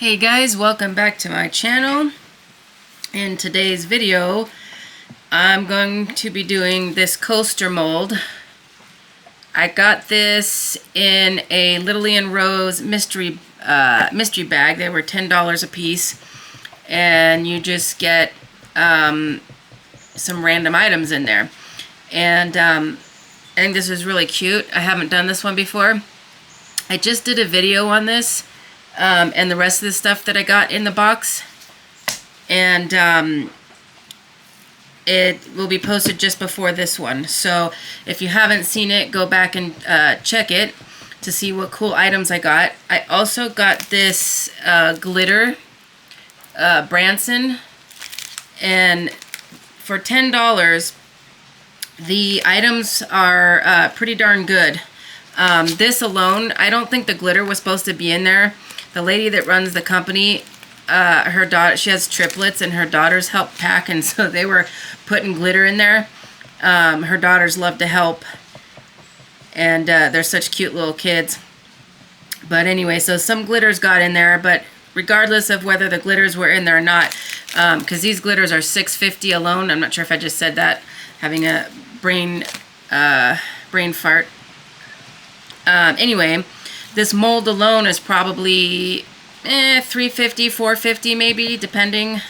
Hey guys, welcome back to my channel. In today's video, I'm going to be doing this coaster mold. I got this in a Lillian Rose mystery bag. They were $10 a piece, and you just get some random items in there. And I think this is really cute. I haven't done this one before. I just did a video on this. And the rest of the stuff that I got in the box, and it will be posted just before this one. So if you haven't seen it, go back and check it to see what cool items I got. I also got this glitter Branson, and for $10 the items are pretty darn good. This alone, I don't think the glitter was supposed to be in there. The lady that runs the company, her daughter, she has triplets, and her daughters help pack, and so they were putting glitter in there. Her daughters love to help, and they're such cute little kids. But anyway, so some glitters got in there, but regardless of whether the glitters were in there or not, because these glitters are $6.50 alone. I'm not sure if I just said that, having a brain fart. Anyway, this mold alone is probably $3.50, $4.50 maybe, depending.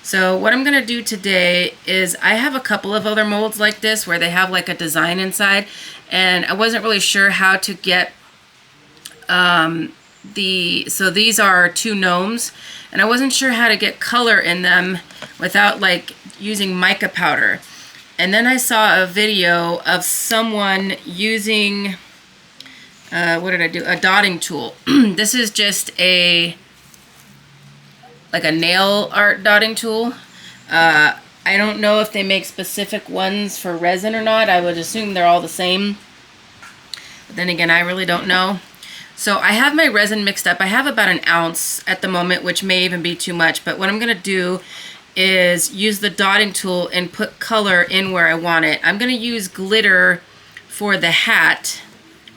So what I'm going to do today is I have a couple of other molds like this where they have like a design inside, and I wasn't really sure how to get so these are two gnomes, and I wasn't sure how to get color in them without like using mica powder. And then I saw a video of someone using what did I do? A dotting tool. This is just like a nail art dotting tool. I don't know if they make specific ones for resin or not. I would assume they're all the same. But then again, I really don't know. So I have my resin mixed up. I have about an ounce at the moment, which may even be too much. But what I'm going to do is use the dotting tool and put color in where I want it. I'm going to use glitter for the hat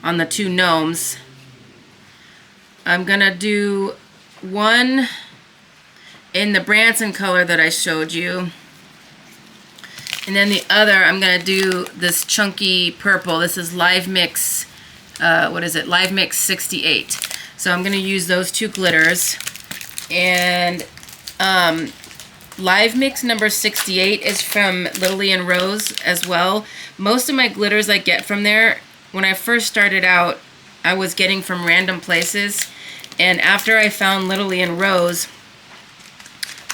on the two gnomes. I'm gonna do one in the Branson color that I showed you, and then the other I'm gonna do this chunky purple. This is Live Mix, what is it? Live Mix 68. So I'm gonna use those two glitters, and Live Mix number 68 is from Lillian Rose as well. Most of my glitters I get from there. When I first started out, I was getting from random places, and after I found Lillian Rose,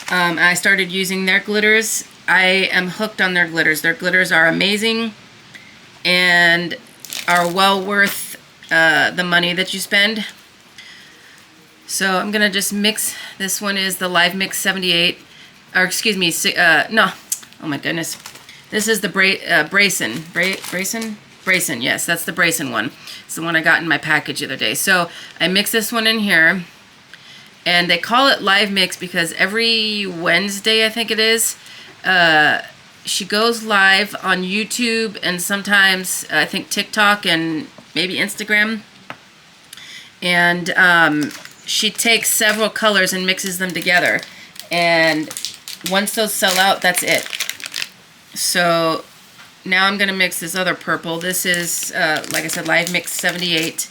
I started using their glitters. I am hooked on their glitters. Their glitters are amazing and are well worth the money that you spend. So I'm gonna just mix. This one is the Live Mix 78, or excuse me, no, oh my goodness. This is the Branson, yes, that's the Branson one. It's the one I got in my package the other day. So I mix this one in here, and they call it Live Mix because every Wednesday, I think it is, she goes live on YouTube and sometimes I think TikTok and maybe Instagram. And she takes several colors and mixes them together. And once those sell out, that's it. So now I'm going to mix this other purple. This is, like I said, Live Mix 78.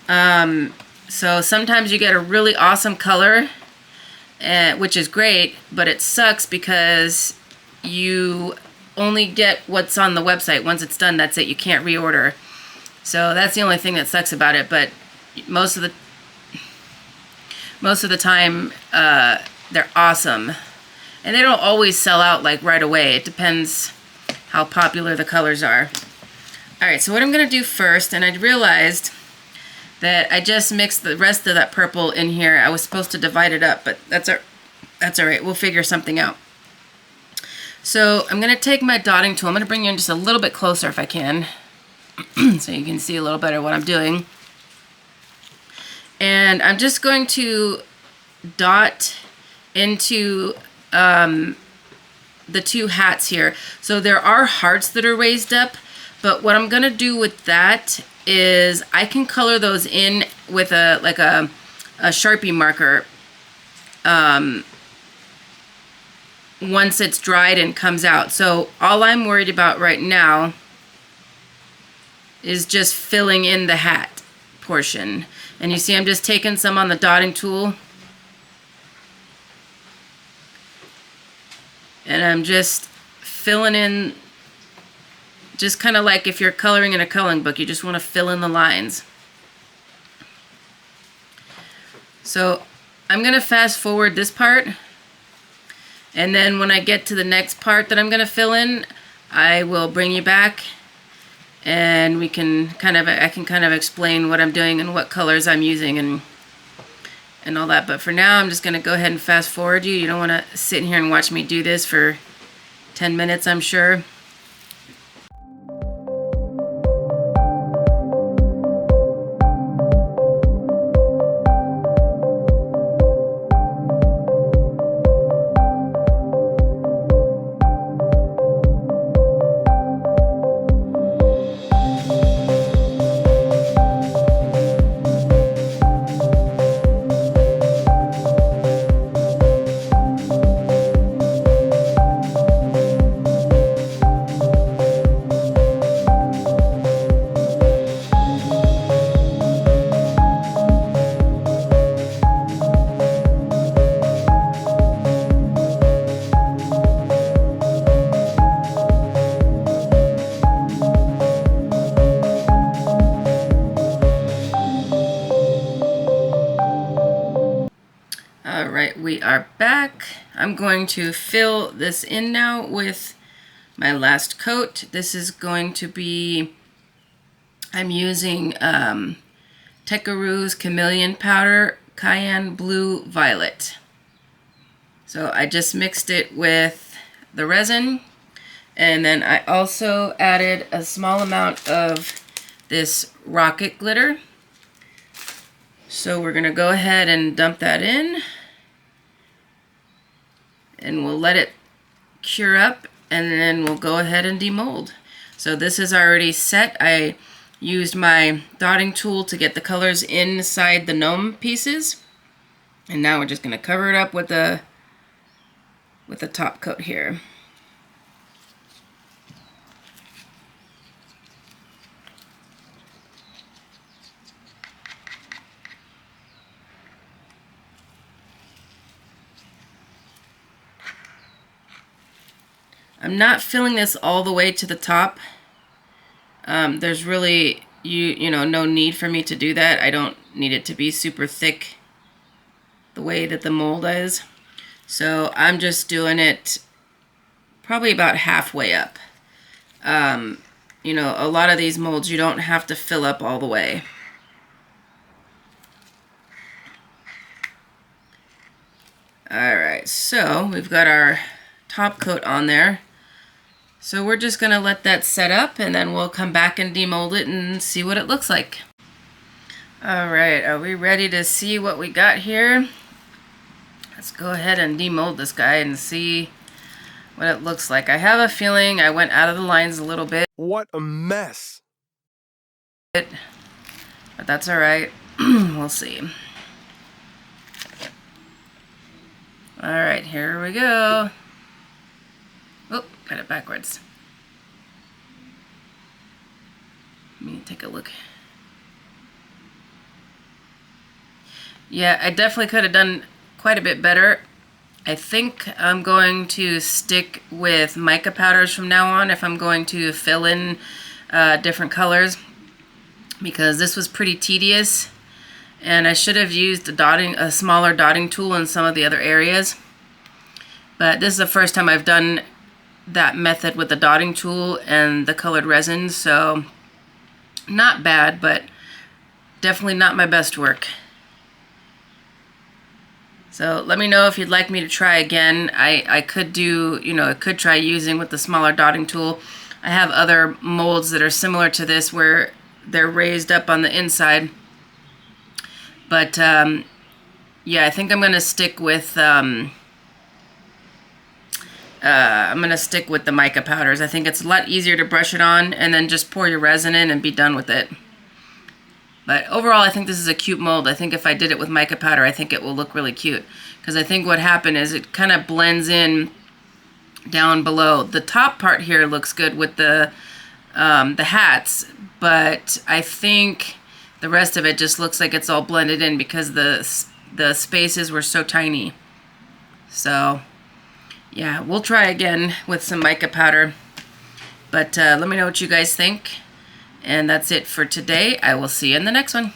So sometimes you get a really awesome color, which is great, but it sucks because you only get what's on the website. Once it's done, that's it. You can't reorder. So that's the only thing that sucks about it, but most of the time, they're awesome. And they don't always sell out like right away. It depends how popular the colors are. Alright, so what I'm going to do first, and I realized that I just mixed the rest of that purple in here. I was supposed to divide it up, but that's alright. We'll figure something out. So I'm going to take my dotting tool. I'm going to bring you in just a little bit closer if I can, so you can see a little better what I'm doing. And I'm just going to dot into the two hats here. So there are hearts that are raised up, but what I'm gonna do with that is I can color those in with a a Sharpie marker once it's dried and comes out. So all I'm worried about right now is just filling in the hat portion. And you see I'm just taking some on the dotting tool. And I'm just filling in, just kind of like if you're coloring in a coloring book, you just want to fill in the lines. So I'm going to fast forward this part. And then when I get to the next part that I'm going to fill in, I will bring you back and we can I can kind of explain what I'm doing and what colors I'm using and all that. But for now, I'm just going to go ahead and fast forward you. You don't want to sit in here and watch me do this for 10 minutes, I'm sure. Alright, we are back. I'm going to fill this in now with my last coat. This is going to be, I'm using Tekaru's Chameleon Powder, Cayenne Blue Violet. So I just mixed it with the resin, and then I also added a small amount of this rocket glitter. So we're going to go ahead and dump that in. And we'll let it cure up, and then we'll go ahead and demold. So this is already set. I used my dotting tool to get the colors inside the gnome pieces. And now we're just going to cover it up with the top coat here. I'm not filling this all the way to the top. There's really, you know, no need for me to do that. I don't need it to be super thick the way that the mold is. So I'm just doing it probably about halfway up. You know, a lot of these molds you don't have to fill up all the way. Alright, so we've got our top coat on there. So we're just going to let that set up, and then we'll come back and demold it and see what it looks like. Alright, are we ready to see what we got here? Let's go ahead and demold this guy and see what it looks like. I have a feeling I went out of the lines a little bit. What a mess! But that's alright. We'll see. Alright, here we go. Oh, got it backwards. Let me take a look. Yeah, I definitely could have done quite a bit better. I think I'm going to stick with mica powders from now on if I'm going to fill in different colors, because this was pretty tedious, and I should have used a smaller dotting tool in some of the other areas. But this is the first time I've done that method with the dotting tool and the colored resin, so not bad, but definitely not my best work. So let me know if you'd like me to try again. I could do, you know, I could try using with the smaller dotting tool. I have other molds that are similar to this where they're raised up on the inside. But yeah, I think I'm going to stick with the mica powders. I think it's a lot easier to brush it on and then just pour your resin in and be done with it. But overall, I think this is a cute mold. I think if I did it with mica powder, I think it will look really cute. Because I think what happened is it kind of blends in down below. The top part here looks good with the hats, but I think the rest of it just looks like it's all blended in because the spaces were so tiny. So yeah, we'll try again with some mica powder. But let me know what you guys think. And that's it for today. I will see you in the next one.